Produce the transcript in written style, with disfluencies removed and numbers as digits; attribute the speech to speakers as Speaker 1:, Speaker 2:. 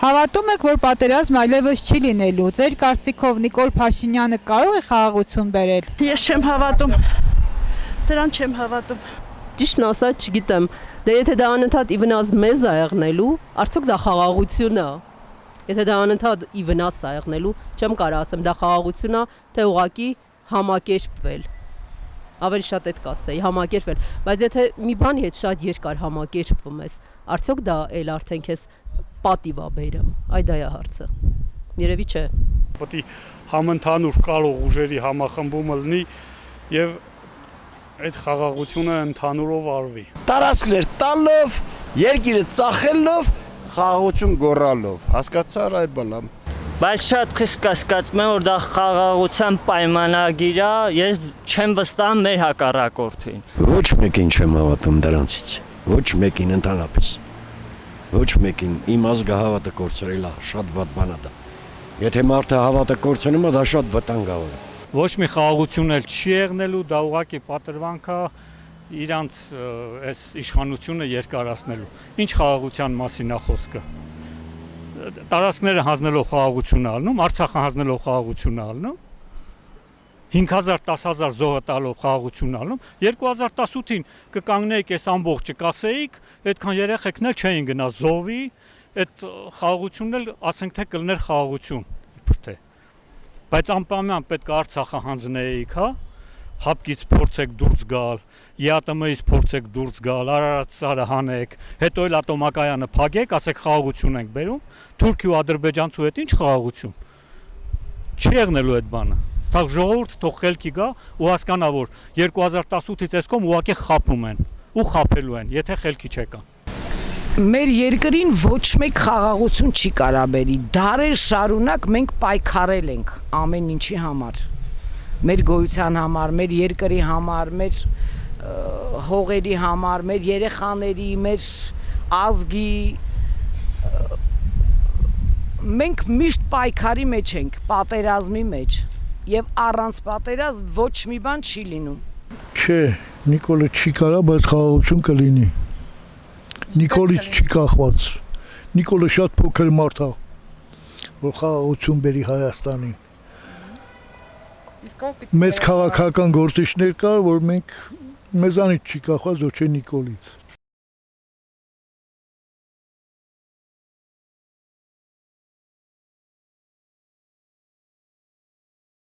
Speaker 1: Հավատում եք, որ պատերազմ այլևս չի լինելու։ Ձեր կարծիքով Նիկոլ Փաշինյանը կարող է խաղաղություն բերել։
Speaker 2: Ես չեմ հավատում։ Դրան չեմ հավատում։
Speaker 3: Ճիշտն ասած չգիտեմ, դե եթե դա անընդհատ ի վնաս մեզ է եղնելու, արդյոք դա խաղաղություն է։ Եթե դա անընդհատ ի վնաս է եղնելու, չեմ կարող ասեմ դա խաղաղություն է, թե ուղղակի համակերպվել։ Ավելի շատ այդ կասեի, համակերպվել, բայց եթե մի բանի հետ շատ երկար համակերպվում ես, արդյոք դա էլ արդեն քեզ պատիվ է բերում։ Այ դա է հարցը։ Երևի չէ։
Speaker 4: Պետք է համընդհանուր կարող ուժերի համախմբումը լինի եւ այդ խաղաղությունը ընդհանուրով արվի։
Speaker 5: Տարածքներ տալով, երկիրը ծախելով, խաղաղություն գոռալով, հասկացար այ բալամ։
Speaker 6: Բայց շատ խիստ կասկածում եմ, որ դա խաղաղության պայմանագիր է, ես չեմ վստահում մեր հակառակորդին։
Speaker 7: Ոչ մեկին չեմ հավատում դրանցից, ոչ մեկին ընդհանրապես, ոչ մեկին իմ ազգը հավատը կորցրել է, շատ վատ բան է դա։ Եթե մարդը հավատը կորցնում է, դա շատ վտանգավոր է։
Speaker 4: Ոչ մի խաղաղություն էլ չի եղնելու, դա ուղղակի պատրվանք է իրանց այս իշխանությունը երկարացնելու։ Ինչ խաղաղության մասին է խոսքը։ Տարածքները հանձնելով խաղաղություն ալնում, Արցախը հանձնելով խաղաղություն ալնում, 5000 10000 զոհը տալով խաղաղություն ալնում, 2018-ին կկանգնեիք այս ամբողջը կասեիք, այդքան երեխեքն էլ չէին գնա զոհվի, այդ խաղաղությունն էլ ասենք թե կլներ խաղաղություն, իբր թե։ Բայց անպայման պետք է Արցախը հանձնեիք, հա, հապկից փորձեք դուրս գալ, ԵԱՏՄ-ից փորձեք դուրս գալ, Արարատ սարը հանեք, հետո էլ ատոմակայանը փակեք, ասեք խաղաղություն ենք բերում, Թուրքիա ու Ադրբեջանցու հետ ինչ խաղաղություն։ Չի եղնելու այդ բանը։ Թող ժողովուրդը թող խելքի գա ու հասկանա, որ 2018-ից այս կողմ ուղղակի խափում են ու խափելու են, եթե խելքի չեկան։
Speaker 8: Մեր երկրին ոչ մեկ խաղաղություն չի կարա բերի։ Դարեր շարունակ մենք պայքարել ենք ամեն ինչի համար։ Մեր գոյության համար, մեր երկրի համար, մեր հողերի համար, մեր երեխաների, մեր ազգի մենք միշտ պայքարի մեջ ենք, պատերազմի մեջ եւ առանց պատերազմ ոչ մի բան չի լինում։
Speaker 9: Չէ, Նիկոլը չի կարա, բայց խաղաղություն կլինի։ Նիկոլից չի կախված։ Նիկոլը շատ փոքր մարդ է, որ խաղաղություն բերի Հայաստանին։ Մեծ քաղաքական գործիչներ կար, որ մենք մեզանից չի կախված, ոչ է Նիկոլից։